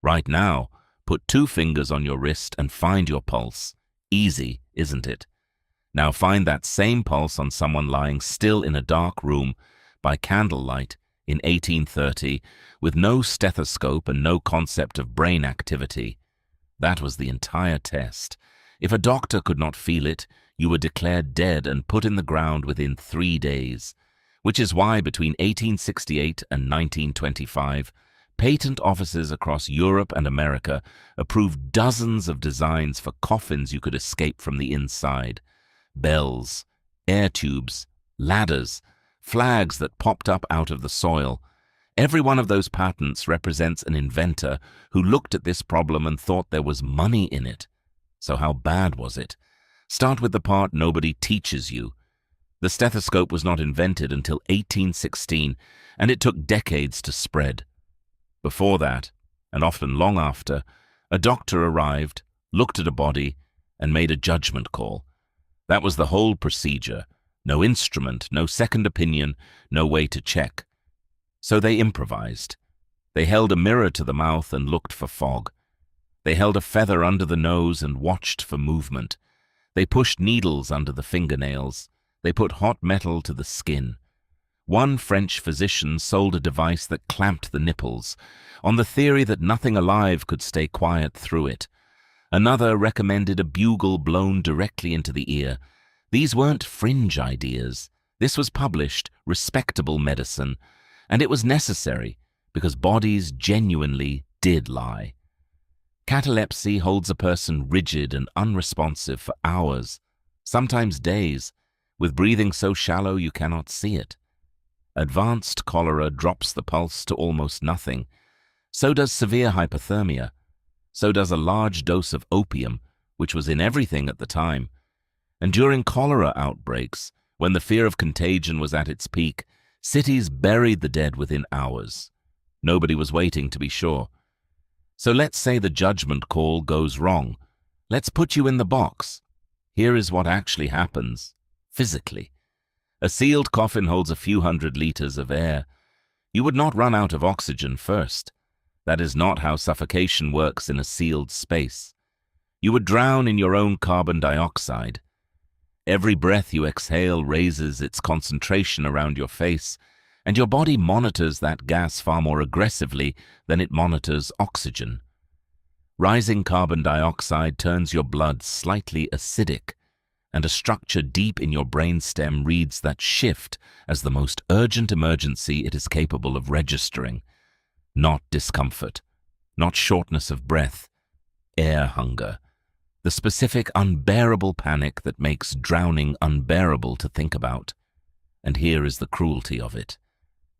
Right now, put 2 fingers on your wrist and find your pulse. Easy, isn't it? Now find that same pulse on someone lying still in a dark room by candlelight in 1830 with no stethoscope and no concept of brain activity. That was the entire test. If a doctor could not feel it, you were declared dead and put in the ground within 3 days, which is why between 1868 and 1925, patent offices across Europe and America approved dozens of designs for coffins you could escape from the inside. Bells, air tubes, ladders, flags that popped up out of the soil. Every one of those patents represents an inventor who looked at this problem and thought there was money in it. So how bad was it? Start with the part nobody teaches you. The stethoscope was not invented until 1816, and it took decades to spread. Before that, and often long after, a doctor arrived, looked at a body, and made a judgment call. That was the whole procedure. No instrument, no second opinion, no way to check. So they improvised. They held a mirror to the mouth and looked for fog. They held a feather under the nose and watched for movement. They pushed needles under the fingernails. They put hot metal to the skin. One French physician sold a device that clamped the nipples, on the theory that nothing alive could stay quiet through it. Another recommended a bugle blown directly into the ear. These weren't fringe ideas. This was published, respectable medicine, and it was necessary because bodies genuinely did lie. Catalepsy holds a person rigid and unresponsive for hours, sometimes days, with breathing so shallow you cannot see it. Advanced cholera drops the pulse to almost nothing. So does severe hypothermia. So does a large dose of opium, which was in everything at the time. And during cholera outbreaks, when the fear of contagion was at its peak, cities buried the dead within hours. Nobody was waiting to be sure. So let's say the judgment call goes wrong. Let's put you in the box. Here is what actually happens, physically. A sealed coffin holds a few hundred liters of air. You would not run out of oxygen first. That is not how suffocation works in a sealed space. You would drown in your own carbon dioxide. Every breath you exhale raises its concentration around your face, and your body monitors that gas far more aggressively than it monitors oxygen. Rising carbon dioxide turns your blood slightly acidic, and a structure deep in your brainstem reads that shift as the most urgent emergency it is capable of registering. Not discomfort, not shortness of breath, air hunger. The specific unbearable panic that makes drowning unbearable to think about. And here is the cruelty of it.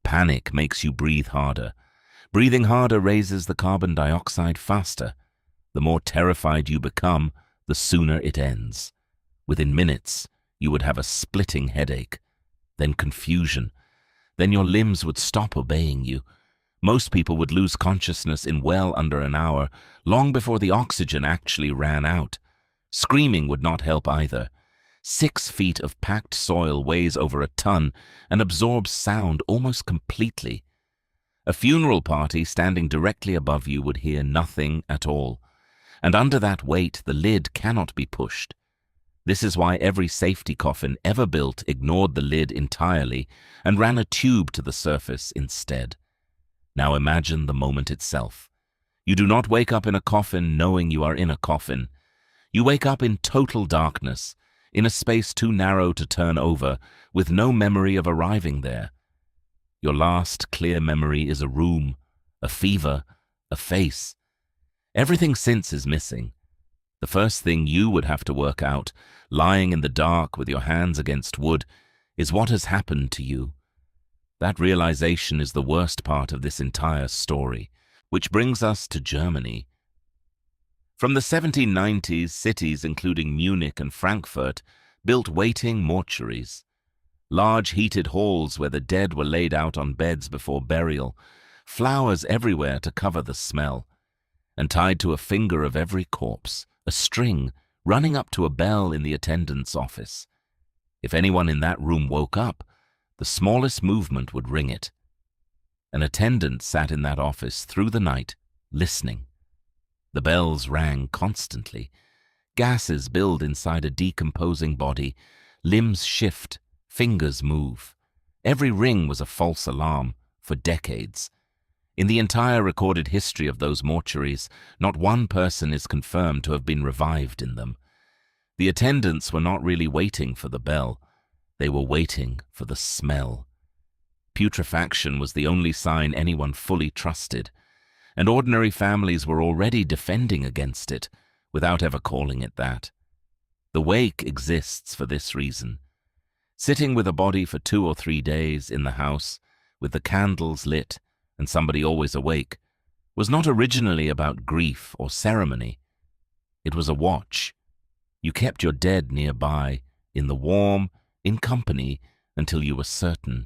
Panic makes you breathe harder. Breathing harder raises the carbon dioxide faster. The more terrified you become, the sooner it ends. Within minutes, you would have a splitting headache, then confusion. Then your limbs would stop obeying you. Most people would lose consciousness in well under an hour, long before the oxygen actually ran out. Screaming would not help either. 6 feet of packed soil weighs over a ton and absorbs sound almost completely. A funeral party standing directly above you would hear nothing at all. And under that weight, the lid cannot be pushed. This is why every safety coffin ever built ignored the lid entirely and ran a tube to the surface instead. Now imagine the moment itself. You do not wake up in a coffin knowing you are in a coffin. You wake up in total darkness, in a space too narrow to turn over, with no memory of arriving there. Your last clear memory is a room, a fever, a face. Everything since is missing. The first thing you would have to work out, lying in the dark with your hands against wood, is what has happened to you. That realization is the worst part of this entire story, which brings us to Germany. From the 1790s, cities including Munich and Frankfurt built waiting mortuaries. Large heated halls where the dead were laid out on beds before burial, flowers everywhere to cover the smell, and tied to a finger of every corpse, a string running up to a bell in the attendant's office. If anyone in that room woke up, the smallest movement would ring it. An attendant sat in that office through the night, listening. The bells rang constantly. Gases build inside a decomposing body. Limbs shift, fingers move. Every ring was a false alarm for decades. In the entire recorded history of those mortuaries, not one person is confirmed to have been revived in them. The attendants were not really waiting for the bell. They were waiting for the smell. Putrefaction was the only sign anyone fully trusted, and ordinary families were already defending against it, without ever calling it that. The wake exists for this reason. Sitting with a body for 2 or 3 days in the house, with the candles lit and somebody always awake, was not originally about grief or ceremony. It was a watch. You kept your dead nearby, in the warm, in company, until you were certain.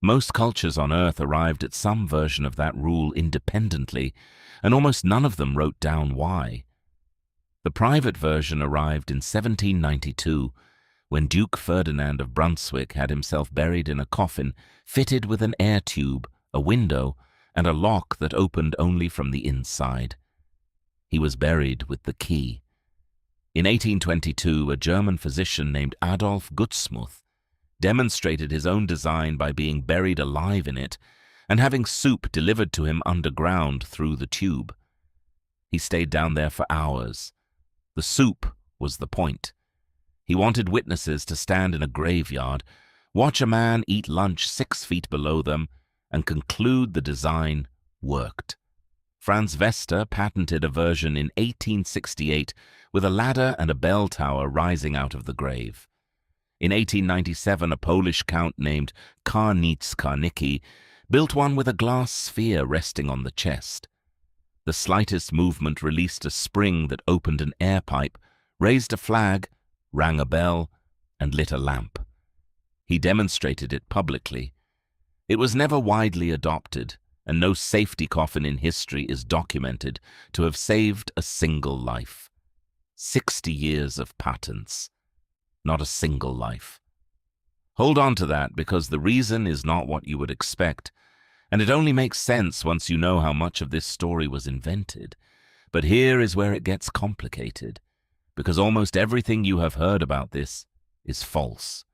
Most cultures on Earth arrived at some version of that rule independently, and almost none of them wrote down why. The private version arrived in 1792, when Duke Ferdinand of Brunswick had himself buried in a coffin fitted with an air tube, a window, and a lock that opened only from the inside. He was buried with the key. In 1822, a German physician named Adolf Gutsmuth demonstrated his own design by being buried alive in it and having soup delivered to him underground through the tube. He stayed down there for hours. The soup was the point. He wanted witnesses to stand in a graveyard, watch a man eat lunch 6 feet below them, and conclude the design worked. Franz Wester patented a version in 1868 with a ladder and a bell tower rising out of the grave. In 1897, a Polish count named Karnicki built one with a glass sphere resting on the chest. The slightest movement released a spring that opened an air pipe, raised a flag, rang a bell, and lit a lamp. He demonstrated it publicly. It was never widely adopted, and no safety coffin in history is documented to have saved a single life. 60 years of patents. Not a single life. Hold on to that, because the reason is not what you would expect, and it only makes sense once you know how much of this story was invented. But here is where it gets complicated, because almost everything you have heard about this is false.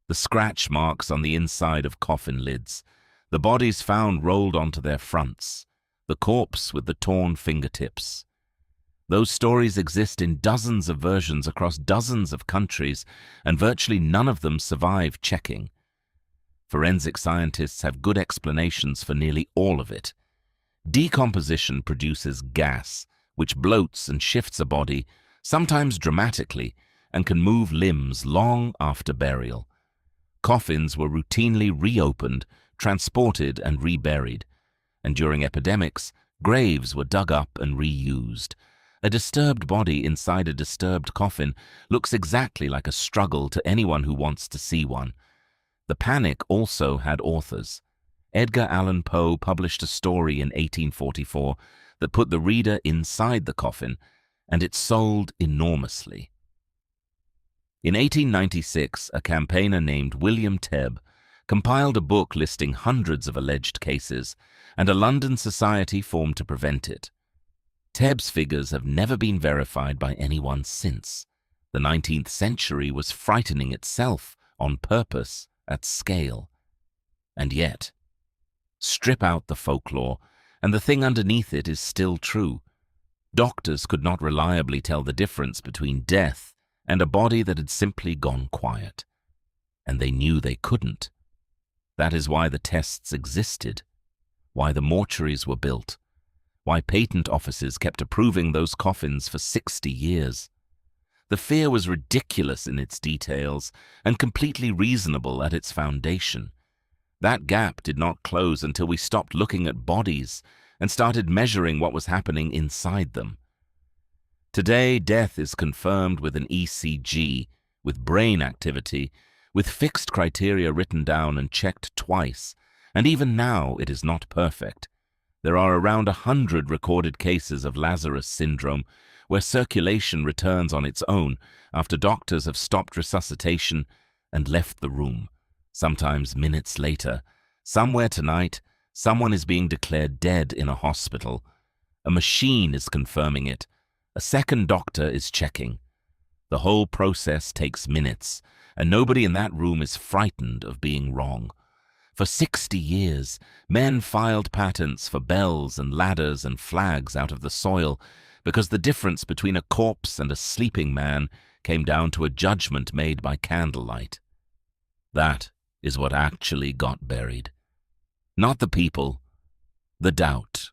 The scratch marks on the inside of coffin lids, the bodies found rolled onto their fronts, the corpse with the torn fingertips. Those stories exist in dozens of versions across dozens of countries, and virtually none of them survive checking. Forensic scientists have good explanations for nearly all of it. Decomposition produces gas, which bloats and shifts a body, sometimes dramatically, and can move limbs long after burial. Coffins were routinely reopened, transported, and reburied, and during epidemics, graves were dug up and reused. A disturbed body inside a disturbed coffin looks exactly like a struggle to anyone who wants to see one. The panic also had authors. Edgar Allan Poe published a story in 1844 that put the reader inside the coffin, and it sold enormously. In 1896, a campaigner named William Tebb compiled a book listing hundreds of alleged cases, and a London society formed to prevent it. Tebb's figures have never been verified by anyone since. The 19th century was frightening itself on purpose at scale. And yet, strip out the folklore, and the thing underneath it is still true. Doctors could not reliably tell the difference between death and a body that had simply gone quiet. And they knew they couldn't. That is why the tests existed, why the mortuaries were built, why patent offices kept approving those coffins for 60 years. The fear was ridiculous in its details and completely reasonable at its foundation. That gap did not close until we stopped looking at bodies and started measuring what was happening inside them. Today, death is confirmed with an ECG, with brain activity, with fixed criteria written down and checked twice, and even now it is not perfect. There are around 100 recorded cases of Lazarus syndrome where circulation returns on its own after doctors have stopped resuscitation and left the room, sometimes minutes later. Somewhere tonight, Someone is being declared dead in a hospital. A machine is confirming it. A second doctor is checking. The whole process takes minutes, and nobody in that room is frightened of being wrong. For 60 years, men filed patents for bells and ladders and flags out of the soil because the difference between a corpse and a sleeping man came down to a judgment made by candlelight. That is what actually got buried. Not the people, the doubt.